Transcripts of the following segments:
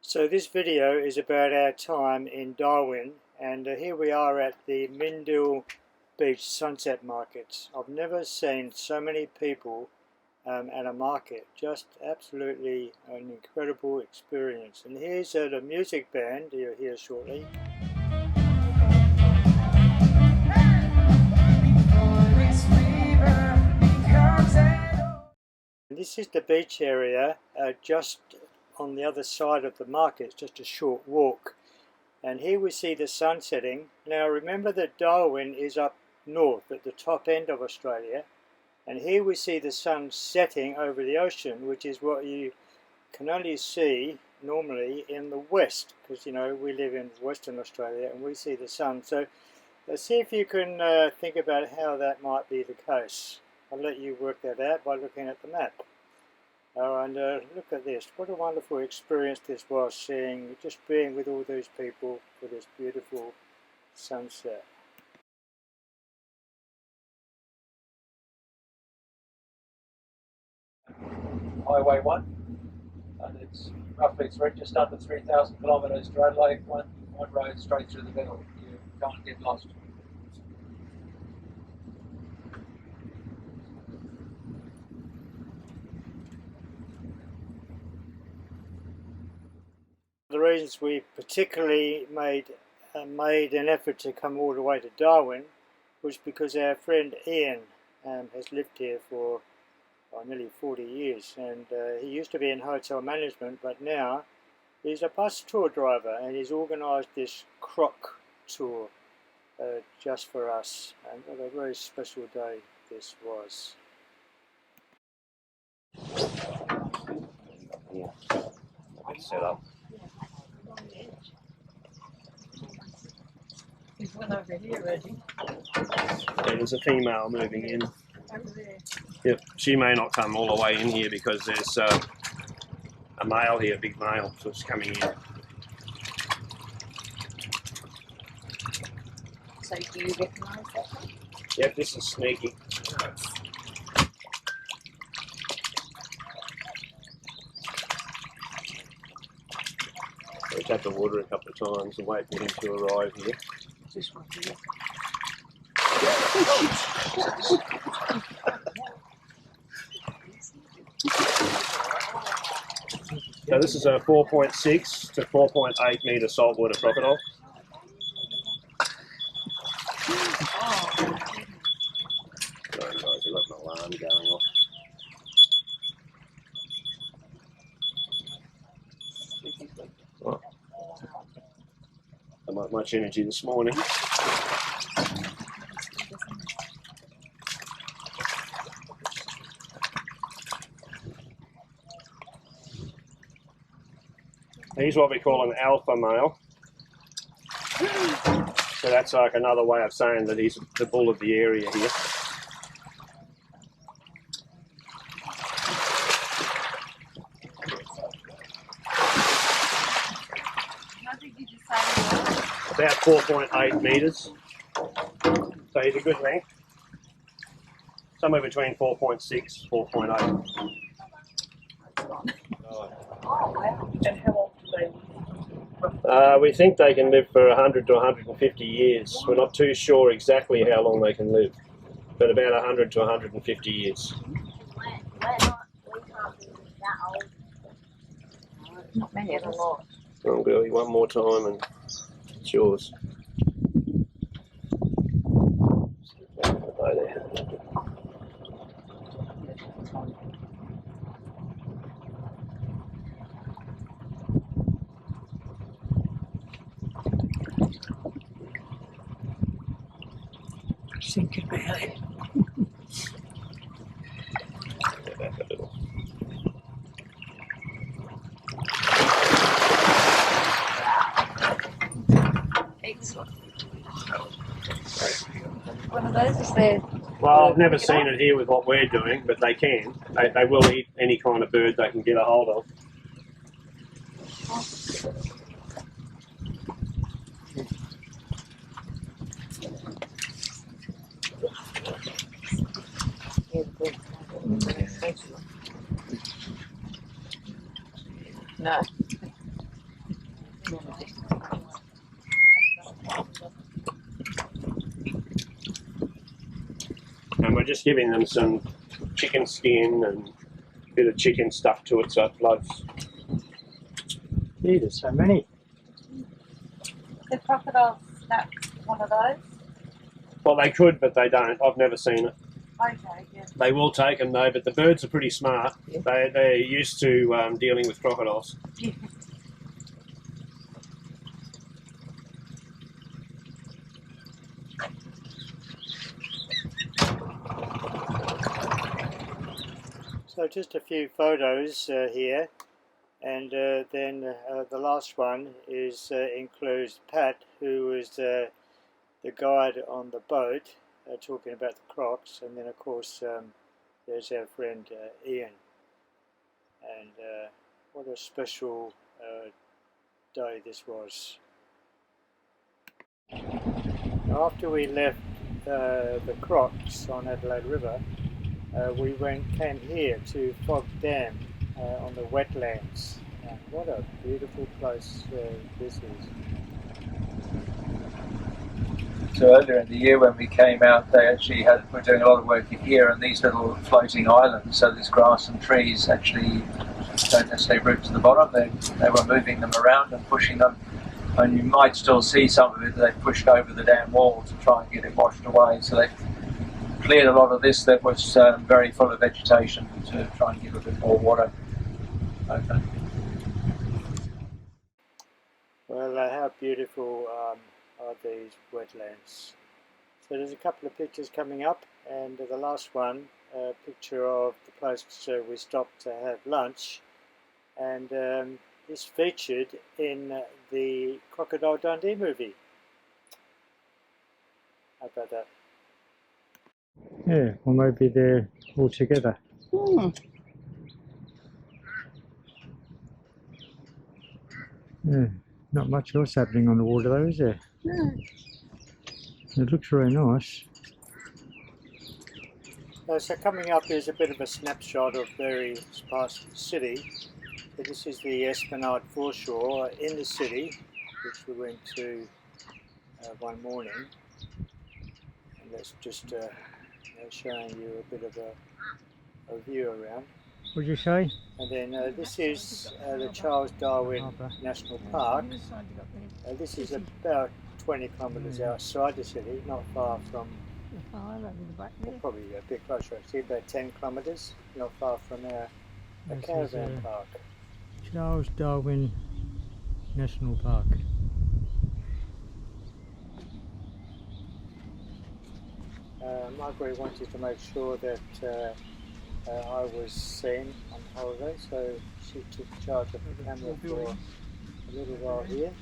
So this video is about our time in Darwin, and here we are at the Mindil Beach sunset markets. I've never seen so many people at a market. Just absolutely an incredible experience. And here's the music band you'll hear shortly. And this is the beach area just on the other side of the market. It's just a short walk. And here we see the sun setting. Now remember that Darwin is up north at the top end of Australia, and here we see the sun setting over the ocean, which is what you can only see normally in the west, because you know we live in Western Australia and we see the sun. So let's see if you can think about how that might be the case. I'll let you work that out by looking at the map. And look at this, what a wonderful experience this was, just being with all those people for this beautiful sunset. Highway 1, and it's roughly just under 3,000 kilometres roadway, one road straight through the middle. You can't get lost. The reasons we particularly made an effort to come all the way to Darwin was because our friend Ian has lived here for nearly 40 years, and he used to be in hotel management, but now he's a bus tour driver, and he's organised this Croc tour just for us, and what a very special day this was. Yeah, it's set up. There's one over here, Reggie. Yeah, there's a female moving in. Over there. Yep, she may not come all the way in here because there's a male here, a big male, so it's coming in. So do you recognise that one? Yep, this is Sneaky. We tap the water a couple of times and wait for him to arrive here. This one here. So this is a 4.6 to 4.8 metre saltwater crocodile. Sorry guys, we've got an alarm going off. Well, not much energy this morning. He's what we call an alpha male. So that's like another way of saying that he's the bull of the area here. How big did you say he was? About 4.8 metres. So he's a good length. Somewhere between 4.6, 4.8. Oh, wow. And how old do they live? We think they can live for 100 to 150 years. We're not too sure exactly how long they can live, but about 100 to 150 years. We can't be that old. Not many of us. Oh, girlie, one more time and it's yours. Bye there. Think about it. Go back a little. Excellent. One of those is there. Well, I've never seen it here with what we're doing, but they can. They will eat any kind of bird they can get a hold of. No. we're just giving them some chicken skin and a bit of chicken stuck to it so it floats. Gee, there's so many. The crocodiles snap one of those. Well, they could, but they don't. I've never seen it. Okay, yeah. They will take them though, but the birds are pretty smart. They're used to dealing with crocodiles. So just a few photos here, and then the last one is includes Pat, who is the guide on the boat, talking about the crocs, and then of course there's our friend Ian. And what a special day this was. Now, after we left the Crocs on Adelaide River, we came here to Fogg Dam on the wetlands. And what a beautiful place this is. So earlier in the year when we came out, they actually were doing a lot of work here on these little floating islands. So this grass and trees actually don't necessarily root to the bottom. They were moving them around and pushing them. And you might still see some of it that they pushed over the dam wall to try and get it washed away. So they cleared a lot of this that was very full of vegetation to try and give a bit more water. Okay. Well, how beautiful are these wetlands. So there's a couple of pictures coming up, and the last one, a picture of the place we stopped to have lunch, and this featured in the Crocodile Dundee movie. How about that? Yeah, or maybe they're all together. Yeah, not much else happening on the water though, is there? No. It looks very nice. So coming up is a bit of a snapshot of various parts of the city. So this is the Esplanade foreshore in the city, which we went to one morning. And that's just showing you a bit of a view around. What did you say? And then this is the Charles Darwin National Park. This is about 20 kilometres outside the city, not far from, well, probably a bit closer actually, about 10 kilometres, not far from our caravan park. Charles Darwin National Park. Margaret wanted to make sure that I was seen on holiday, so she took charge of the camera for a little while here.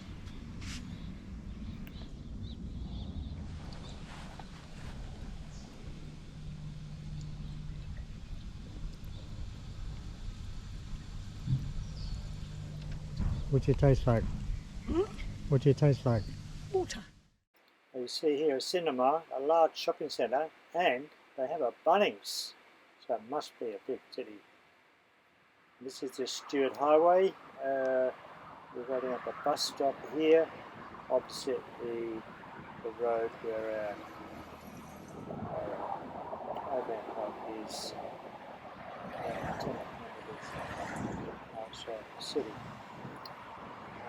What's it taste like? What's it taste like? Water. You see here a cinema, a large shopping centre, and they have a Bunnings, so it must be a big city. This is the Stewart Highway. We're riding up a bus stop here, opposite the road where our caravan park is, 10 kilometres outside the city.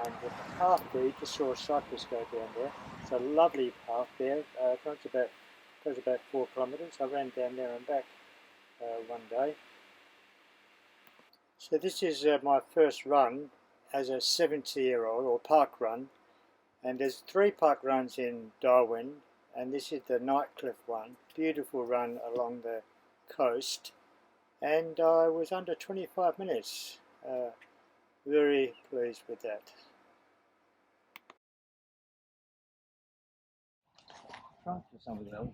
And with the path there, you just saw a cyclist go down there. It's a lovely path there. It goes about 4 kilometres. I ran down there and back one day. So this is my first run as a 70-year-old, or park run. And there's 3 park runs in Darwin, and this is the Nightcliff one. Beautiful run along the coast. And I was under 25 minutes. Very pleased with that. For somebody else.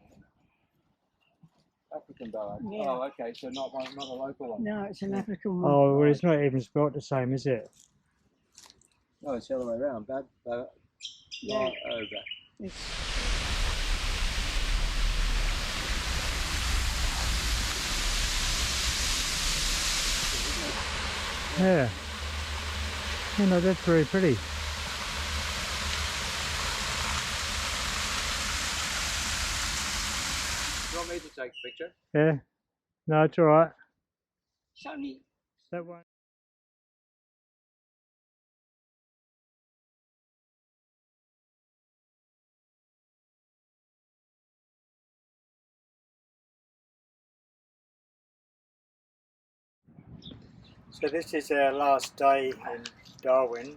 African dog. Yeah. Oh, okay. So not a local one. No, it's an African one. Oh, well, it's not even spelt the same, is it? No, it's the other way around. Bad. Yeah. Right over. Yeah. You know, that's very pretty. You want me to take a picture? Yeah. No, it's all right. It's only That one. So this is our last day in Darwin,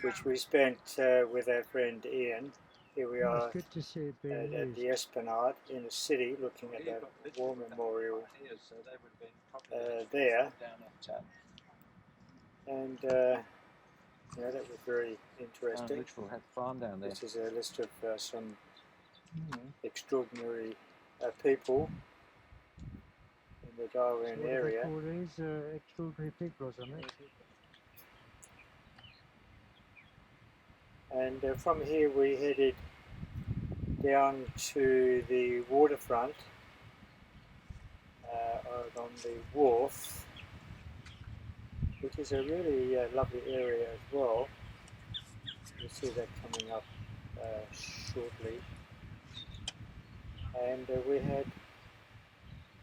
which we spent with our friend Ian. Here we are It's good to see it being at used. the Esplanade in the city, looking at the War Memorial there. And yeah, that was very interesting. Litchfield had a farm down there. This is a list of some extraordinary people in the Darwin So what area. do they call these? Extraordinary people or something? And from here we headed down to the waterfront on the wharf, which is a really lovely area as well. You'll see that coming up shortly. And we had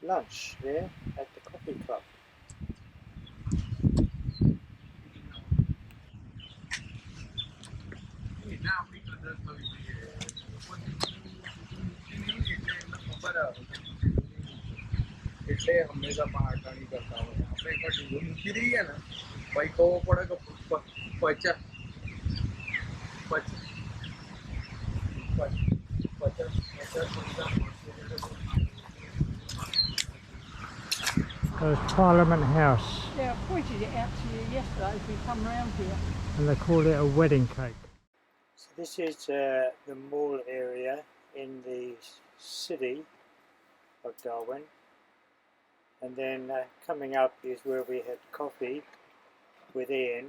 lunch there at the coffee club. એટલે હંમેશા પહાડની કરતા હોય આપણે એક ઢીલું મૂકી દઈએ ને પછી કહવો પડે કે પચાસ Parliament House, Yeah, I pointed it out to you yesterday as we come round here. and they call it a wedding cake. So this is the mall area in the city of Darwin. And then coming up is where we had coffee with Ian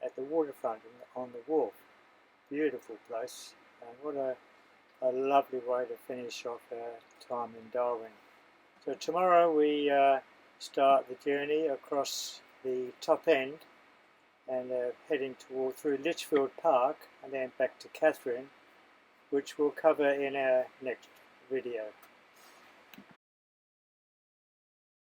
at the waterfront on the wharf. Beautiful place, and what a lovely way to finish off our time in Darwin. So tomorrow we start the journey across the top end and heading through Litchfield Park and then back to Catherine, which we'll cover in our next video.